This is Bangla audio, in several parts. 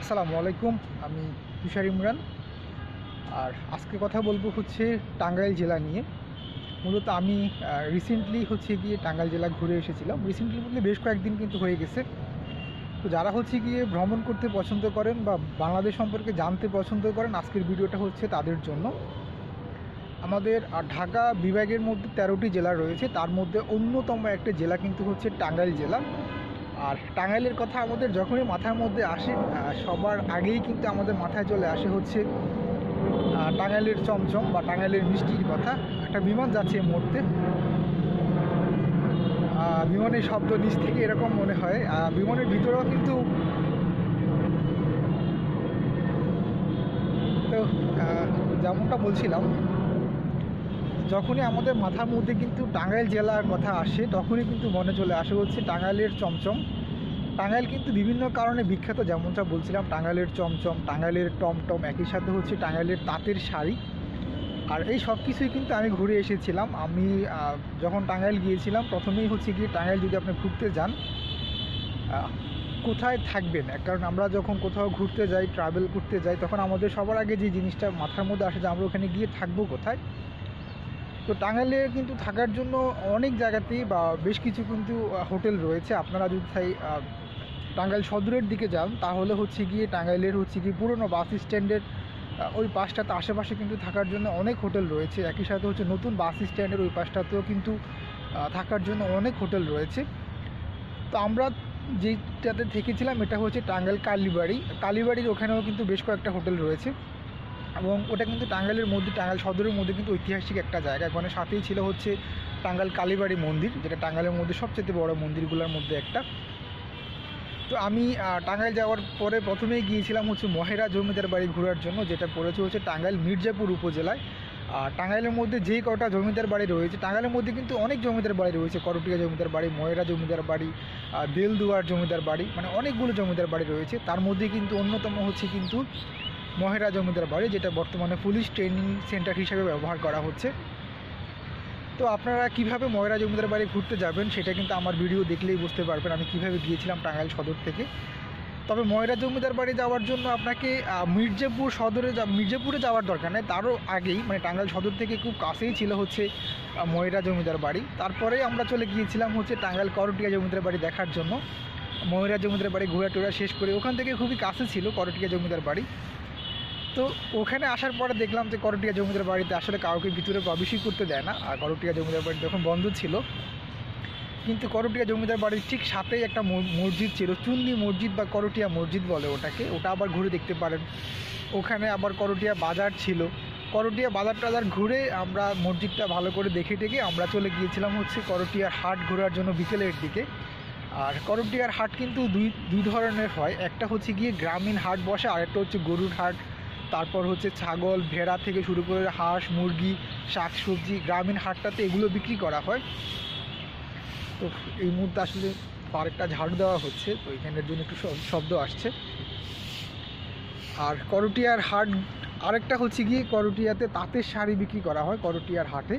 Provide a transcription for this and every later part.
আসসালামু আলাইকুম। আমি তুষার ইমরান। আর আজকে কথা বলবো হচ্ছে টাঙ্গাইল জেলা নিয়ে। মূলত আমি রিসেন্টলি গিয়ে টাঙ্গাইল জেলা ঘুরে এসেছিলাম। রিসেন্টলি বলতে বেশ কয়েকদিন কিন্তু হয়ে গেছে। তো যারা গিয়ে ভ্রমণ করতে পছন্দ করেন বা বাংলাদেশ সম্পর্কে জানতে পছন্দ করেন, আজকের ভিডিওটা হচ্ছে তাদের জন্য। আমাদের ঢাকা বিভাগের মধ্যে 13টি জেলা রয়েছে, তার মধ্যে অন্যতম একটা জেলা কিন্তু হচ্ছে টাঙ্গাইল জেলা। আর টাঙ্গাইলের কথা আমাদের যখনই মাথার মধ্যে আসে, সবার আগেই কিন্তু আমাদের মাথায় চলে আসে হচ্ছে টাঙ্গাইলের চমচম বা টাঙ্গাইলের মিষ্টির কথা। একটা বিমান যাচ্ছে এই মুহূর্তে, বিমানের শব্দ নিচ থেকে এরকম মনে হয়। বিমানের ভিতরেও কিন্তু তো যেমনটা বলছিলাম, যখনই আমাদের মাথার মধ্যে কিন্তু টাঙ্গাইল জেলার কথা আসে, তখনই কিন্তু মনে চলে আসে হচ্ছে টাঙ্গাইলের চমচম। টাঙ্গাইল কিন্তু বিভিন্ন কারণে বিখ্যাত, যেমনটা বলছিলাম টাঙ্গাইলের চমচম, টাঙ্গাইলের টমটম, একই সাথে হচ্ছে টাঙ্গাইলের তাঁতের শাড়ি। আর এই সব কিছুই কিন্তু আমি ঘুরে এসেছিলাম। আমি যখন টাঙ্গাইল গিয়েছিলাম, প্রথমেই গিয়ে টাঙ্গাইল যদি আপনি ঘুরতে যান, কোথায় থাকবেন, কারণ আমরা যখন কোথাও ঘুরতে যাই, ট্রাভেল করতে যাই, তখন আমাদের সবার আগে যে জিনিসটা মাথার মধ্যে আসে যে আমরা ওখানে গিয়ে থাকবো কোথায়। তো টাঙ্গাইলে কিন্তু থাকার জন্য অনেক জায়গাতেই বা বেশ কিছু কিন্তু হোটেল রয়েছে। আপনারা যদি টাঙ্গাইল সদরের দিকে যান, তাহলে গিয়ে টাঙ্গাইলের গিয়ে পুরনো বাস স্ট্যান্ডের ওই পাশটাতে আশেপাশে কিন্তু থাকার জন্য অনেক হোটেল রয়েছে। একই সাথে নতুন বাস স্ট্যান্ডের ওই পাশটাতেও কিন্তু থাকার জন্য অনেক হোটেল রয়েছে। তো আমরা যেটাতে থেকেছিলাম এটা হচ্ছে টাঙ্গাইল কালীবাড়ির ওখানেও কিন্তু বেশ কয়েকটা হোটেল রয়েছে, এবং ওটা কিন্তু টাঙ্গাইলের মধ্যে, টাঙ্গাইল সদরের মধ্যে কিন্তু ঐতিহাসিক একটা জায়গা। ওখানে সাথেই ছিল টাঙ্গাইল কালীবাড়ি মন্দির, যেটা টাঙ্গাইলের মধ্যে সবচেয়ে বড় মন্দিরগুলোর মধ্যে একটা। তো আমি টাঙ্গাইল যাওয়ার পরে প্রথমেই গিয়েছিলাম মহেরা জমিদার বাড়ি ঘোরার জন্য, যেটা পড়েছে টাঙ্গাইল মির্জাপুর উপজেলায়। আর টাঙ্গাইলের মধ্যে যেই কটা জমিদার বাড়ি রয়েছে, টাঙ্গাইলের মধ্যে কিন্তু অনেক জমিদার বাড়ি রয়েছে। করটিয়া জমিদার বাড়ি, মহেরা জমিদার বাড়ি, দেলদুয়ার জমিদার বাড়ি, মানে অনেকগুলো জমিদার বাড়ি রয়েছে। তার মধ্যে কিন্তু অন্যতম কিন্তু মহেরা জমিদার বাড়ি, যেটা বর্তমানে পুলিশ ট্রেনিং সেন্টার হিসেবে ব্যবহার করা হচ্ছে। তো আপনারা কিভাবে মহেরা জমিদার বাড়ি ঘুরতে যাবেন, সেটা কিন্তু আমার ভিডিও দেখলেই বুঝতে পারবেন আমি কিভাবে গিয়েছিলাম টাঙ্গাইল সদর থেকে। তবে মহেরা জমিদার বাড়ি যাওয়ার জন্য আপনাকে মির্জাপুরে যাওয়ার দরকার নেই, তারও আগেই, মানে টাঙ্গাইল সদর থেকে খুব কাছেই ছিল মহেরা জমিদার বাড়ি। তারপরে আমরা চলে গিয়েছিলাম টাঙ্গাইল করটিয়া জমিদার বাড়ি দেখার জন্য। মহেরা জমিদার বাড়ি ঘোরা টোরা শেষ করে ওখান থেকে খুবই কাছে ছিল করটিয়া জমিদার বাড়ি। তো ওখানে আসার পরে দেখলাম যে করটিয়া জমিদার বাড়িতে আসলে কাউকে ভিতরে প্রবেশই করতে দেয় না। আর করটিয়া জমিদার বাড়ি যখন বন্ধ ছিল, কিন্তু করটিয়া জমিদার বাড়ির ঠিক সাথেই একটা মসজিদ ছিল, চুন্নি মসজিদ বা করটিয়া মসজিদ বলে ওটাকে, ওটা আবার ঘুরে দেখতে পারেন। ওখানে আবার করটিয়া বাজার ছিল, করটিয়া বাজার টাজার ঘুরে আমরা মসজিদটা ভালো করে দেখে টেকে আমরা চলে গিয়েছিলাম করটিয়ার হাট ঘোরার জন্য বিকেলের দিকে। আর করটিয়ার হাট কিন্তু দুই ধরনের হয়, একটা গিয়ে গ্রামীণ হাট বসে, আর একটা গরুর হাট। তারপর ছাগল, ভেড়া থেকে শুরু করে হাঁস, মুরগি, শাকসবজি, গ্রামীণ হাটটাতে এগুলো বিক্রি করা হয়। তো এই মুহূর্তে আসলে পার্কটা ঝাড়ু দেওয়া হচ্ছে, তো এখানের জন্য একটু শব্দ আসছে। আর করটিয়ার হাট আরেকটা গিয়ে করটিয়াতে তাঁতের শাড়ি বিক্রি করা হয় করটিয়ার হাটে।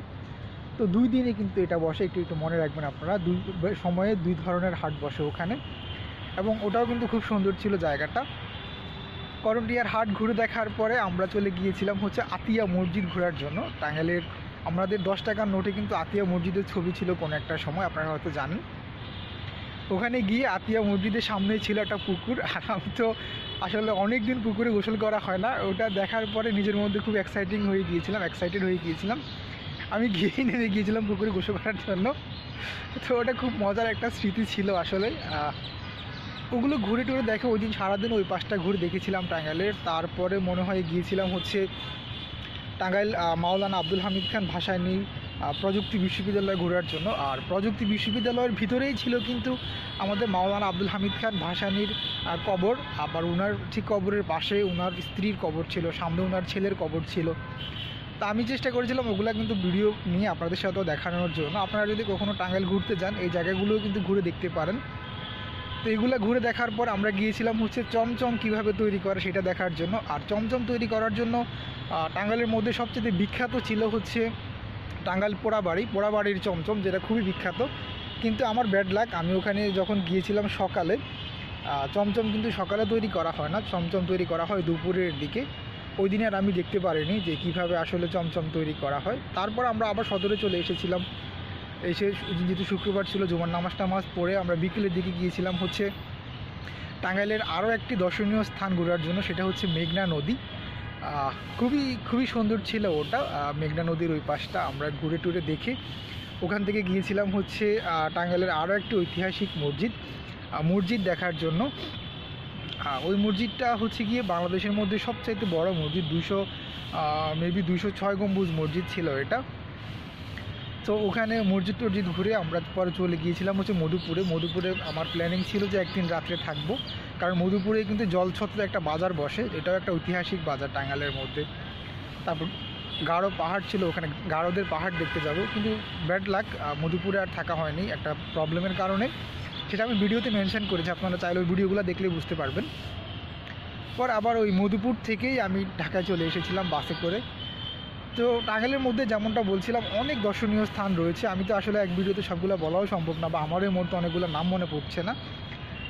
তো 2 দিনে কিন্তু এটা বসে, একটু মনে রাখবেন আপনারা, 2 সময়ে 2 ধরনের হাট বসে ওখানে, এবং ওটাও কিন্তু খুব সুন্দর ছিল জায়গাটা। করটিয়ার হাট ঘুরে দেখার পরে আমরা চলে গিয়েছিলাম আতিয়া মসজিদ ঘোরার জন্য। টাঙ্গাইলের আমাদের 10 টাকার নোটে কিন্তু আতিয়া মসজিদের ছবি ছিল কোনো একটা সময়, আপনারা হয়তো জানেন। ওখানে গিয়ে আতিয়া মসজিদের সামনেই ছিল একটা পুকুর, আর আমি তো আসলে অনেক দিন পুকুরে গোসল করা হয় না। ওটা দেখার পরে নিজের মধ্যে খুব এক্সাইটেড হয়ে গিয়েছিলাম। আমি গিয়েই নেমে গিয়েছিলাম পুকুরে গোসল করার জন্য। তো ওটা খুব মজার একটা স্মৃতি ছিল আসলে। ওগুলো ঘুরে টুরে দেখে ওই দিন সারাদিন ওই পাশটা ঘুরে দেখেছিলাম টাঙ্গাইলের। তারপরে মনে হয় গিয়েছিলাম টাঙ্গাইল মাওলানা আব্দুল হামিদ খান ভাসানী প্রযুক্তি বিশ্ববিদ্যালয় ঘোরার জন্য। আর প্রযুক্তি বিশ্ববিদ্যালয়ের ভিতরেই ছিল কিন্তু আমাদের মাওলানা আব্দুল হামিদ খান ভাসানীর কবর। আবার ওনার ঠিক কবরের পাশে ওনার স্ত্রীর কবর ছিল, সামনে ওনার ছেলের কবর ছিল। তা আমি চেষ্টা করেছিলাম ওগুলো কিন্তু ভিডিও নিয়ে আপনাদের সাথেও দেখানোর জন্য। আপনারা যদি কখনও টাঙ্গাইল ঘুরতে যান, এই জায়গাগুলোও কিন্তু ঘুরে দেখতে পারেন। তো এগুলো ঘুরে দেখার পর আমরা গিয়েছিলাম চমচম কীভাবে তৈরি করে সেটা দেখার জন্য। আর চমচম তৈরি করার জন্য টাঙ্গাইলের মধ্যে সবচেয়ে বিখ্যাত ছিল টাঙ্গাইল পোড়াবাড়ির চমচম, যেটা খুবই বিখ্যাত। কিন্তু আমার ব্যাড লাক, আমি ওখানে যখন গিয়েছিলাম সকালে, চমচম কিন্তু সকালে তৈরি করা হয় না, চমচম তৈরি করা হয় দুপুরের দিকে। ওই দিনে আর আমি দেখতে পারিনি যে কীভাবে আসলে চমচম তৈরি করা হয়। তারপর আমরা আবার সদরে চলে এসেছিলাম। এসে যেহেতু শুক্রবার ছিল, জুমার নামাজ পড়ে আমরা বিকেলের দিকে গিয়েছিলাম হচ্ছে টাঙ্গাইলের আরও একটি দর্শনীয় স্থান ঘোরার জন্য, সেটা হচ্ছে মেঘনা নদী। খুবই সুন্দর ছিল ওটা। মেঘনা নদীর ওই পাশটা আমরা ঘুরে টুরে দেখে ওখান থেকে গিয়েছিলাম হচ্ছে টাঙ্গাইলের আরও একটি ঐতিহাসিক মসজিদ দেখার জন্য। ওই মসজিদটা হচ্ছে গিয়ে বাংলাদেশের মধ্যে সবচাইতে বড় মসজিদ, 206 গম্বুজ মসজিদ ছিল এটা। তো ওখানে মসজিদ ঘুরে আমরা পরে চলে গিয়েছিলাম হচ্ছে মধুপুরে। আমার প্ল্যানিং ছিল যে একদিন রাত্রে থাকবো, কারণ মধুপুরে কিন্তু জলছত্রে একটা বাজার বসে, এটাও একটা ঐতিহাসিক বাজার টাঙ্গাইলের মধ্যে। তারপর গাঢ় পাহাড় ছিল, ওখানে গাঢ়দের পাহাড় দেখতে যাব, কিন্তু ব্যাড লাক মধুপুরে আর থাকা হয়নি একটা প্রবলেমের কারণে। সেটা আমি ভিডিওতে মেনশন করেছি, আপনারা চাইলে ওই ভিডিওগুলো দেখলে বুঝতে পারবেন। পর আবার ওই মধুপুর থেকেই আমি ঢাকায় চলে এসেছিলাম বাসে করে। তো টাঙ্গাইলের মধ্যে যেমনটা বলছিলাম অনেক দর্শনীয় স্থান রয়েছে, আমি তো আসলে এক ভিডিওতে সবগুলো বলাও সম্ভব না, বা আমারও মধ্যে অনেকগুলো নাম মনে পড়ছে না।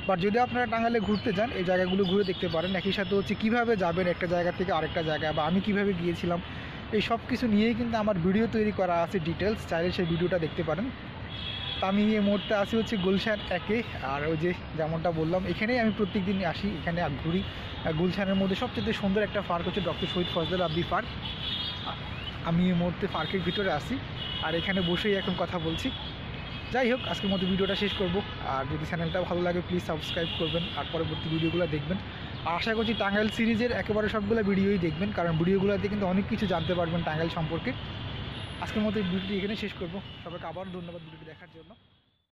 বাট যদি আপনারা টাঙ্গাইলে ঘুরতে যান, এই জায়গাগুলো ঘুরে দেখতে পারেন। একই সাথে হচ্ছে কীভাবে যাবেন একটা জায়গা থেকে আরেকটা জায়গায়, বা আমি কীভাবে গিয়েছিলাম, এই সব কিছু নিয়েই কিন্তু আমার ভিডিও তৈরি করা আছে ডিটেলস, চাইলে সেই ভিডিওটা দেখতে পারেন। তা আমি এই মুহূর্তে আসি হচ্ছে গুলশান 1-এ। আর ওই যে যেমনটা বললাম, এখানেই আমি প্রত্যেক দিন আসি, এখানে ঘুরি। গুলশানের মধ্যে সবচেয়ে সুন্দর একটা পার্ক হচ্ছে ডক্টর শহীদ ফজলুল আবদিন পার্ক। আমি এই মুহূর্তে পার্কের ভিতরে আসি, আর এখানে বসেই এখন কথা বলছি। যাই হোক, আজকের মতো ভিডিওটা শেষ করব। আর যদি চ্যানেলটা ভালো লাগে প্লিজ সাবস্ক্রাইব করবেন, আর পরবর্তী ভিডিওগুলো দেখবেন। আর আশা করছি টাঙ্গাইল সিরিজের একেবারে সবগুলো ভিডিওই দেখবেন, কারণ ভিডিওগুলোতে কিন্তু অনেক কিছু জানতে পারবেন টাঙ্গাইল সম্পর্কে। আজকের মতো ভিডিওটি এখানে শেষ করব। সবাইকে আবার ধন্যবাদ ভিডিওটি দেখার জন্য।